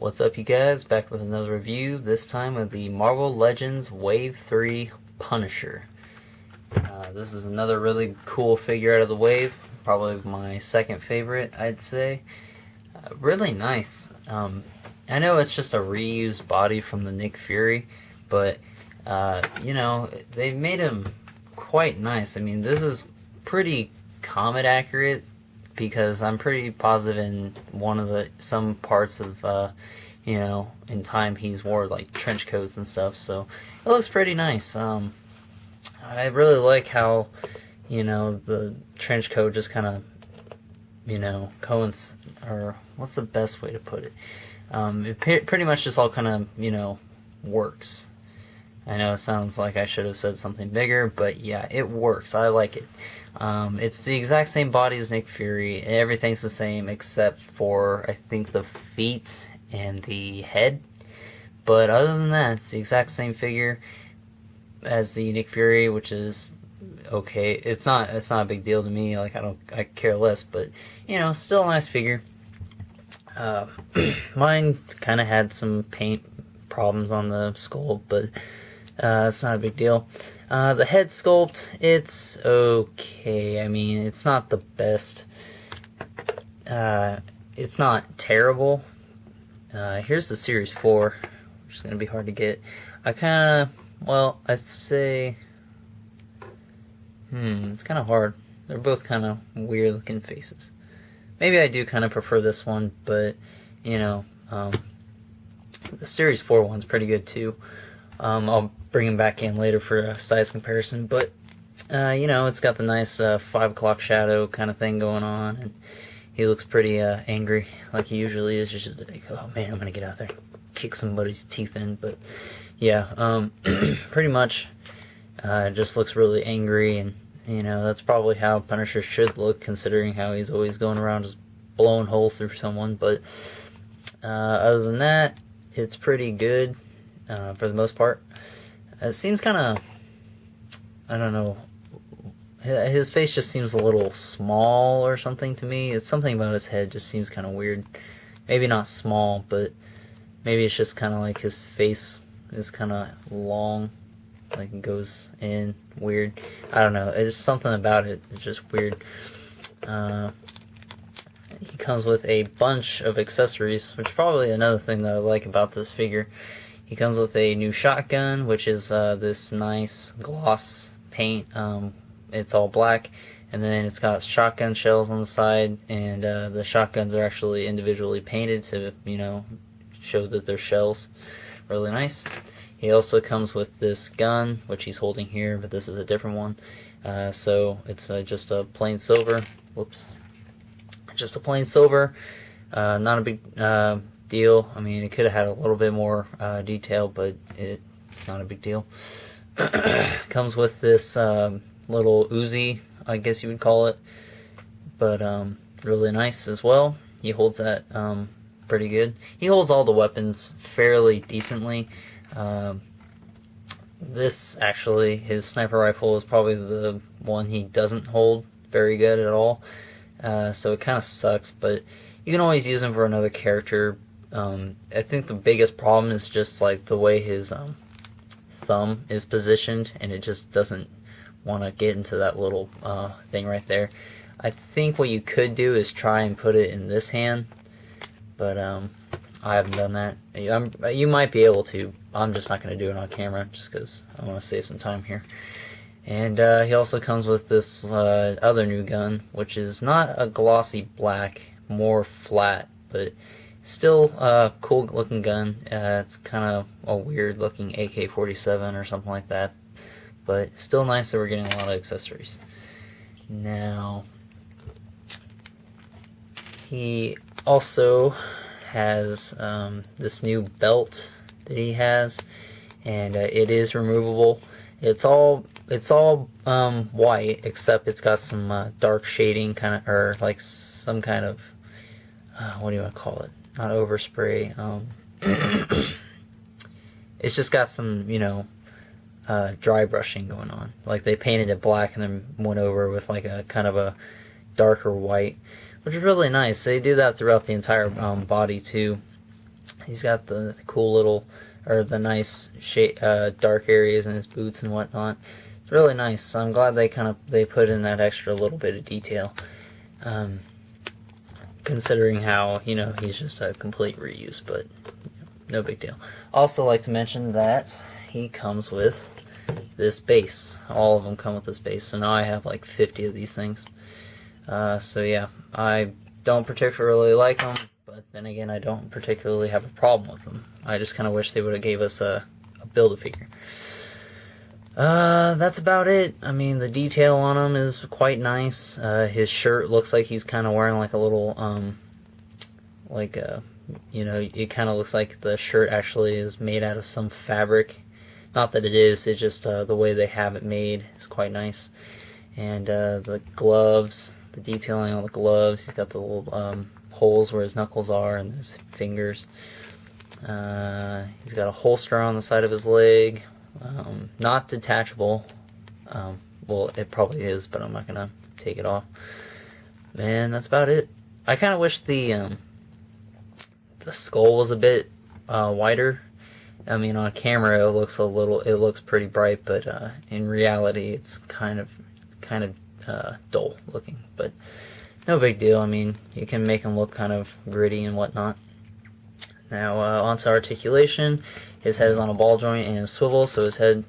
What's up, you guys? Back with another review, this time of the Marvel Legends Wave 3 Punisher. This is another really cool figure out of the wave, probably my second favorite, I'd say. Really nice. I know it's just a reused body from the Nick Fury, but, you know, they made him quite nice. I mean, this is pretty comic accurate, because I'm pretty positive in some parts of, you know, in time he's wore like trench coats and stuff, so it looks pretty nice. I really like how, you know, the trench coat just kind of, you know, or what's the best way to put it? It pretty much just all kind of, you know, works. I know it sounds like I should have said something bigger, but yeah, it works. I like it. It's the exact same body as Nick Fury. Everything's the same except for, I think, the feet and the head. But other than that, it's the exact same figure as the Nick Fury, which is okay. It's not a big deal to me. Like, I care less, but you know, still a nice figure. Mine kind of had some paint problems on the skull, but it's not a big deal. The head sculpt, it's okay. I mean, it's not the best. It's not terrible. Here's the Series 4, which is going to be hard to get. I'd say, it's kind of hard. They're both kind of weird looking faces. Maybe I do kind of prefer this one, but, you know, the Series 4 one's pretty good too. I'll bring him back in later for a size comparison, but you know, it's got the nice 5 o'clock shadow kind of thing going on, and he looks pretty angry, like he usually is. Just like, oh man, I'm gonna get out there and kick somebody's teeth in. But yeah, pretty much just looks really angry, and you know, that's probably how Punisher should look, considering how he's always going around just blowing holes through someone. But other than that, it's pretty good. For the most part. It seems kind of, I don't know, his face just seems a little small or something to me. It's something about his head just seems kind of weird. Maybe not small, but maybe it's just kind of like his face is kind of long, like it goes in weird. I don't know, it's just something about it. It's just weird. He comes with a bunch of accessories, which is probably another thing that I like about this figure. He comes with a new shotgun, which is this nice gloss paint. It's all black, and then it's got shotgun shells on the side, and the shotguns are actually individually painted to, you know, show that they're shells. Really nice. He also comes with this gun, which he's holding here, but this is a different one. So it's just a plain silver. Whoops. Just a plain silver. Not a big deal. I mean, it could have had a little bit more detail, but it's not a big deal. Comes with this little Uzi, I guess you would call it, but really nice as well. He holds that pretty good. He holds all the weapons fairly decently. This, actually, his sniper rifle is probably the one he doesn't hold very good at all, so it kind of sucks, but you can always use him for another character. I think the biggest problem is just like the way his thumb is positioned, and it just doesn't want to get into that little thing right there. I think what you could do is try and put it in this hand, but I haven't done that. You might be able to. I'm just not going to do it on camera, just because I want to save some time here. And he also comes with this other new gun, which is not a glossy black, more flat, but still a cool looking gun. It's kind of a weird looking AK-47 or something like that, but still nice that we're getting a lot of accessories. Now, he also has this new belt that he has, and it is removable. It's all white, except it's got some dark shading, kind of, or like some kind of what do you want to call it? Not overspray. It's just got some, you know, dry brushing going on. Like they painted it black and then went over with like a kind of a darker white, which is really nice. They do that throughout the entire body too. He's got the cool little, or the nice shade, dark areas in his boots and whatnot. It's really nice. So I'm glad they put in that extra little bit of detail. Considering how, he's just a complete reuse, but no big deal. Also like to mention that he comes with this base. All of them come with this base, so now I have like 50 of these things. So yeah, I don't particularly like them, but then again, I don't particularly have a problem with them. I just kind of wish they would have gave us a Build-A-Figure. That's about it. I mean, the detail on him is quite nice. His shirt looks like he's kind of wearing like a little, it kind of looks like the shirt actually is made out of some fabric. Not that it is, it's just the way they have it made is quite nice. And the gloves, the detailing on the gloves, he's got the little holes where his knuckles are and his fingers. He's got a holster on the side of his leg. Not detachable. Well, it probably is, but I'm not gonna take it off. And that's about it. I kind of wish the skull was a bit wider. I mean, on camera it looks pretty bright, but in reality it's kind of dull looking. But no big deal. I mean, you can make him look kind of gritty and whatnot. Now, onto articulation. His head is on a ball joint and a swivel, so his head,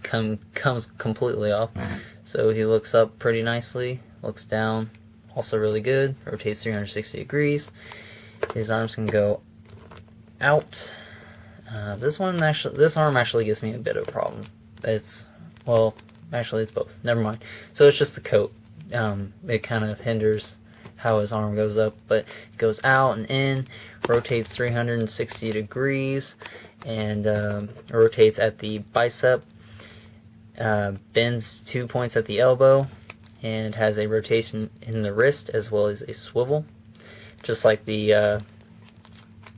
comes completely off. So he looks up pretty nicely, looks down, also really good, rotates 360 degrees. His arms can go out. This arm actually gives me a bit of a problem. It's both. Never mind. So it's just the coat. It kind of hinders how his arm goes up, but it goes out and in, rotates 360 degrees, and rotates at the bicep, bends 2 points at the elbow, and has a rotation in the wrist as well as a swivel, just like the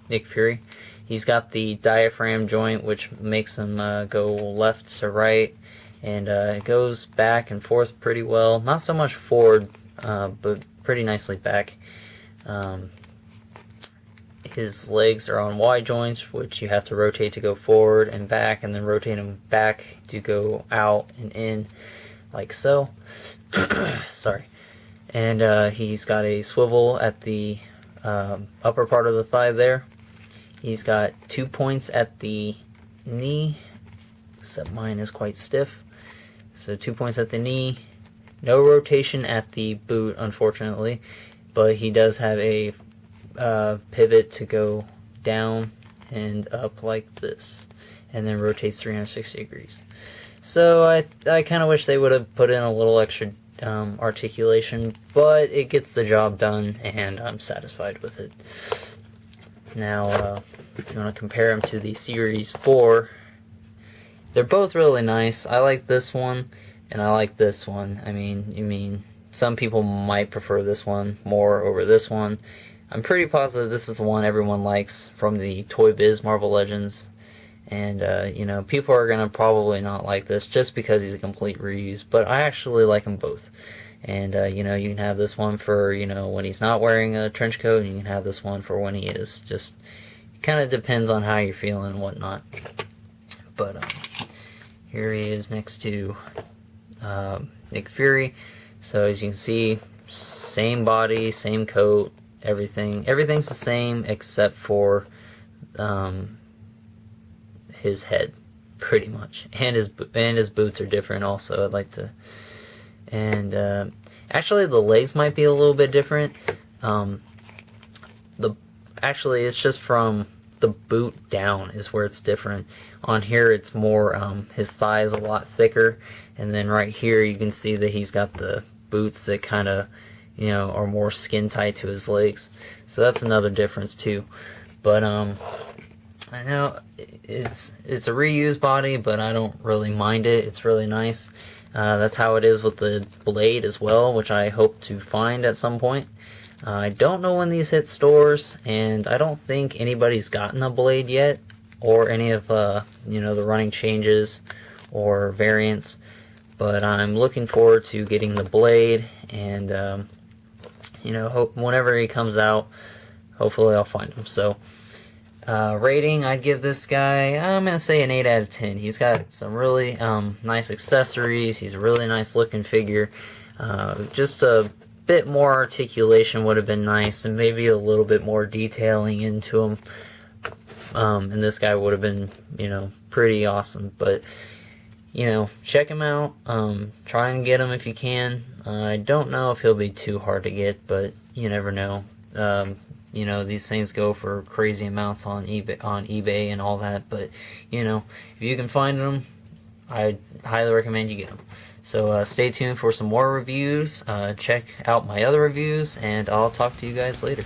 Nick Fury. He's got the diaphragm joint, which makes him go left to right, and it goes back and forth pretty well. Not so much forward, but pretty nicely back. His legs are on Y joints, which you have to rotate to go forward and back, and then rotate them back to go out and in, like so. Sorry. And he's got a swivel at the upper part of the thigh there. He's got 2 points at the knee, except mine is quite stiff. So 2 points at the knee. No rotation at the boot, unfortunately, but he does have a pivot to go down and up like this, and then rotates 360 degrees. So I kind of wish they would have put in a little extra articulation, but it gets the job done, and I'm satisfied with it. Now, if you want to compare them to the Series 4, they're both really nice. I like this one, and I like this one. I mean, some people might prefer this one more over this one. I'm pretty positive this is the one everyone likes from the Toy Biz Marvel Legends. And, people are going to probably not like this just because he's a complete reuse. But I actually like them both. And, you can have this one for, when he's not wearing a trench coat, and you can have this one for when he is. Just kind of depends on how you're feeling and whatnot. But, here he is next to Nick Fury. So as you can see, same body, same coat, everything's the same except for his head, pretty much, and his boots are different also. I'd like to, and actually the legs might be a little bit different. Actually it's just from the boot down is where it's different. On here it's more his thigh is a lot thicker, and then right here you can see that he's got the boots that kind of are more skin tight to his legs. So that's another difference too. But I know it's a reused body, but I don't really mind it. It's really nice. That's how it is with the Blade as well, which I hope to find at some point. I don't know when these hit stores, and I don't think anybody's gotten a Blade yet, or any of the running changes or variants. But I'm looking forward to getting the Blade, and hope whenever he comes out, hopefully I'll find him. So Rating, I'd give this guy, I'm going to say an 8 out of 10. He's got some really nice accessories. He's a really nice looking figure. Just a bit more articulation would have been nice, and maybe a little bit more detailing into him. And this guy would have been, pretty awesome. But, check him out. Try and get him if you can. I don't know if he'll be too hard to get, but you never know. These things go for crazy amounts on eBay and all that. But, if you can find them, I highly recommend you get them. So stay tuned for some more reviews. Check out my other reviews, and I'll talk to you guys later.